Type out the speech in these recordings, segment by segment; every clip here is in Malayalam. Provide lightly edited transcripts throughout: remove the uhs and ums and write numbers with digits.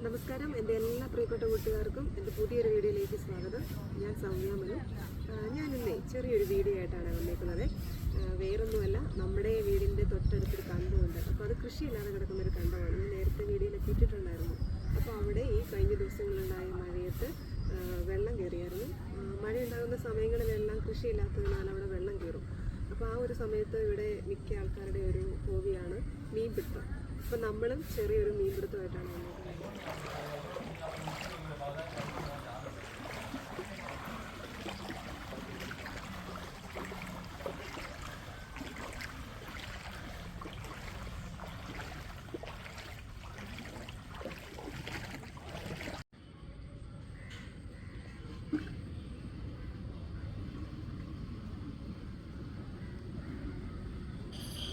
നമസ്കാരം. എൻ്റെ എല്ലാ പ്രിയപ്പെട്ട കൂട്ടുകാർക്കും എൻ്റെ പുതിയൊരു വീഡിയോയിലേക്ക് സ്വാഗതം. ഞാൻ സൗമ്യ മനു. ഞാനിന്നേ ചെറിയൊരു വീഡിയോ ആയിട്ടാണ് വന്നേക്കുന്നത്. വേറൊന്നുമല്ല, നമ്മുടെ വീടിൻ്റെ തൊട്ടടുത്തൊരു കണ്ടമുണ്ട്. അപ്പോൾ അത് കൃഷിയില്ലാതെ കിടക്കുന്നൊരു കണ്ടമാണ്. ഞാൻ നേരത്തെ വീഡിയോയിലൊക്കെ ഇട്ടിട്ടുണ്ടായിരുന്നു. അപ്പോൾ അവിടെ ഈ കഴിഞ്ഞ ദിവസങ്ങളുണ്ടായ മഴയത്ത് വെള്ളം കയറിയായിരുന്നു. മഴ ഉണ്ടാകുന്ന സമയങ്ങളിലെല്ലാം കൃഷിയില്ലാത്തതിനാൽ അവിടെ വെള്ളം കയറും. അപ്പോൾ ആ ഒരു സമയത്ത് ഇവിടെ മിക്ക ആൾക്കാരുടെ ഒരു ഹോബിയാണ് മീൻപിടുത്തം. അപ്പോൾ നമ്മളും ചെറിയൊരു മീൻപിടുത്തമായിട്ടാണ് വന്നത്.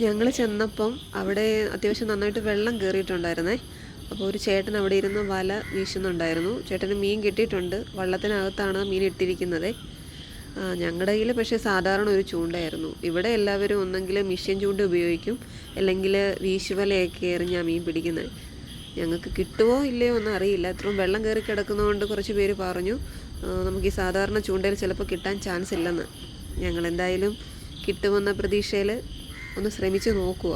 ഞങ്ങൾ ചെന്നപ്പം അവിടെ അത്യാവശ്യം നന്നായിട്ട് വെള്ളം കയറിയിട്ടുണ്ടായിരുന്നേ. അപ്പോൾ ഒരു ചേട്ടൻ അവിടെ ഇരുന്ന് വല വീശുന്നുണ്ടായിരുന്നു. ചേട്ടന് മീൻ കിട്ടിയിട്ടുണ്ട്. വള്ളത്തിനകത്താണ് മീൻ ഇട്ടിരിക്കുന്നത്. ഞങ്ങളുടെ കയ്യിൽ പക്ഷേ സാധാരണ ഒരു ചൂണ്ടയായിരുന്നു. ഇവിടെ എല്ലാവരും ഒന്നെങ്കിൽ മിഷ്യൻ ചൂണ്ട ഉപയോഗിക്കും, അല്ലെങ്കിൽ വീശുവലയൊക്കെ എറിഞ്ഞാൽ മീൻ പിടിക്കുന്നത്. ഞങ്ങൾക്ക് കിട്ടുമോ ഇല്ലയോ ഒന്നും അറിയില്ല. ഇത്രയും വെള്ളം കയറി കിടക്കുന്നതുകൊണ്ട് കുറച്ച് പേര് പറഞ്ഞു നമുക്ക് ഈ സാധാരണ ചൂണ്ടയിൽ ചിലപ്പോൾ കിട്ടാൻ ചാൻസ് ഇല്ലെന്ന്. ഞങ്ങളെന്തായാലും കിട്ടുമെന്ന പ്രതീക്ഷയിൽ ഒന്ന് ശ്രമിച്ച് നോക്കുക.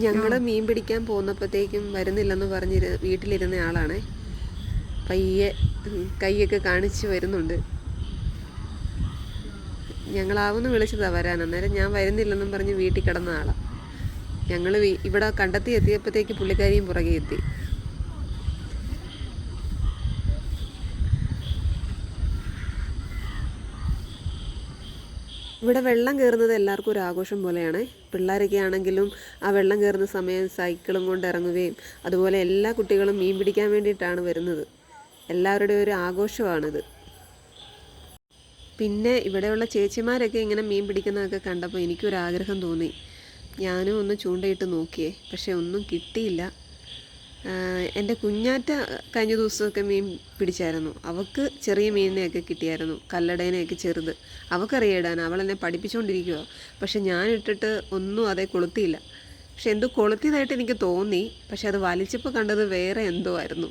ഞങ്ങൾ മീൻ പിടിക്കാൻ പോന്നപ്പോഴത്തേക്കും വരുന്നില്ലെന്ന് പറഞ്ഞ് വീട്ടിലിരുന്ന ആളാണ്. പയ്യെ കൈയൊക്കെ കാണിച്ച് വരുന്നുണ്ട്. ഞങ്ങളാവുന്ന വിളിച്ചതാണ് വരാൻ. അന്നേരം ഞാൻ വരുന്നില്ലെന്നും പറഞ്ഞ് വീട്ടിൽ കിടന്ന ആളാണ്. ഞങ്ങൾ ഇവിടെ കണ്ടെത്തി എത്തിയപ്പോഴത്തേക്ക് പുള്ളിക്കാരിയും പുറകെ എത്തി. ഇവിടെ വെള്ളം കയറുന്നത് എല്ലാവർക്കും ഒരു ആഘോഷം പോലെയാണ്. പിള്ളേരൊക്കെ ആണെങ്കിലും ആ വെള്ളം കയറുന്ന സമയം സൈക്കിളും കൊണ്ട് ഇറങ്ങുകയും, അതുപോലെ എല്ലാ കുട്ടികളും മീൻ പിടിക്കാൻ വേണ്ടിയിട്ടാണ് വരുന്നത്. എല്ലാവരുടെയും ഒരു ആഘോഷമാണിത്. പിന്നെ ഇവിടെയുള്ള ചേച്ചിമാരൊക്കെ ഇങ്ങനെ മീൻ പിടിക്കുന്നതൊക്കെ കണ്ടപ്പോൾ എനിക്കൊരാഗ്രഹം തോന്നി. ഞാനും ഒന്ന് ചൂണ്ടയിട്ട് നോക്കിയേ, പക്ഷേ ഒന്നും കിട്ടിയില്ല. എൻ്റെ കുഞ്ഞാറ്റ കഴിഞ്ഞ ദിവസമൊക്കെ മീൻ പിടിച്ചായിരുന്നു. അവൾക്ക് ചെറിയ മീനിനെയൊക്കെ കിട്ടിയായിരുന്നു, കല്ലടേനെയൊക്കെ ചെറുത്. അവൾക്കറിയിടാൻ, അവളെന്നെ പഠിപ്പിച്ചുകൊണ്ടിരിക്കുക. പക്ഷെ ഞാൻ ഇട്ടിട്ട് ഒന്നും അതേ കൊളുത്തിയില്ല. പക്ഷെ എന്തോ കൊളുത്തിയതായിട്ട് എനിക്ക് തോന്നി. പക്ഷെ അത് വലിച്ചപ്പോൾ കണ്ടത് വേറെ എന്തോ ആയിരുന്നു.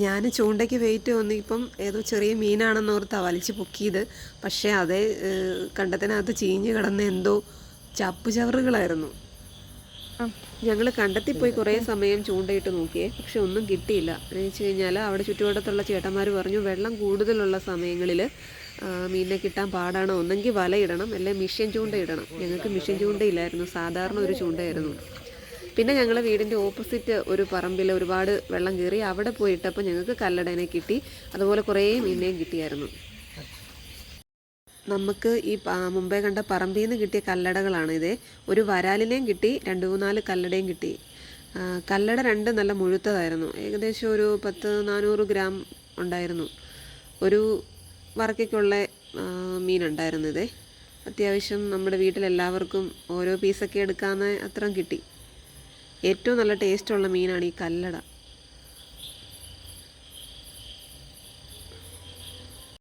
ഞാൻ ചൂണ്ടയ്ക്ക് വെയിറ്റ് തോന്നിയപ്പം ഏതോ ചെറിയ മീനാണെന്നോർത്താണ് വലിച്ച് പൊക്കിയത്. പക്ഷേ അതേ കണ്ടത്തിനകത്ത് ചീഞ്ഞ് കിടന്ന എന്തോ ചപ്പുചവറുകളായിരുന്നു. ഞങ്ങൾ കണ്ടെത്തിപ്പോയി കുറേ സമയം ചൂണ്ടയിട്ട് നോക്കിയേ, പക്ഷെ ഒന്നും കിട്ടിയില്ല. എന്ന് വെച്ച് കഴിഞ്ഞാൽ അവിടെ ചുറ്റുവട്ടത്തുള്ള ചേട്ടന്മാർ പറഞ്ഞു വെള്ളം കൂടുതലുള്ള സമയങ്ങളിൽ മീനിനെ കിട്ടാൻ പാടാണ്. ഒന്നെങ്കിൽ വലയിടണം, അല്ലെങ്കിൽ മിഷ്യൻ ചൂണ്ട ഇടണം. ഞങ്ങൾക്ക് മിഷ്യൻ ചൂണ്ടയില്ലായിരുന്നു, സാധാരണ ഒരു ചൂണ്ടയായിരുന്നു. പിന്നെ ഞങ്ങൾ വീടിൻ്റെ ഓപ്പോസിറ്റ് ഒരു പറമ്പിൽ ഒരുപാട് വെള്ളം കയറി. അവിടെ പോയിട്ടപ്പോൾ ഞങ്ങൾക്ക് കല്ലടേനെ കിട്ടി, അതുപോലെ കുറേ മീനിനെയും കിട്ടിയായിരുന്നു. നമുക്ക് ഈ മുമ്പേ കണ്ട പറമ്പിൽ നിന്ന് കിട്ടിയ കല്ലടകളാണ് ഇതേ. ഒരു വരാലിനെയും കിട്ടി, 2-3 കല്ലടയും കിട്ടി. കല്ലട 2 നല്ല മുഴുത്തതായിരുന്നു. ഏകദേശം ഒരു 10-400 ഗ്രാം ഉണ്ടായിരുന്നു. ഒരു വറക്കയ്ക്കുള്ള മീനുണ്ടായിരുന്നു ഇതേ. അത്യാവശ്യം നമ്മുടെ വീട്ടിലെല്ലാവർക്കും ഓരോ പീസൊക്കെ എടുക്കാവുന്ന അത്രയും കിട്ടി. ഏറ്റവും നല്ല ടേസ്റ്റുള്ള മീനാണ് ഈ കല്ലട.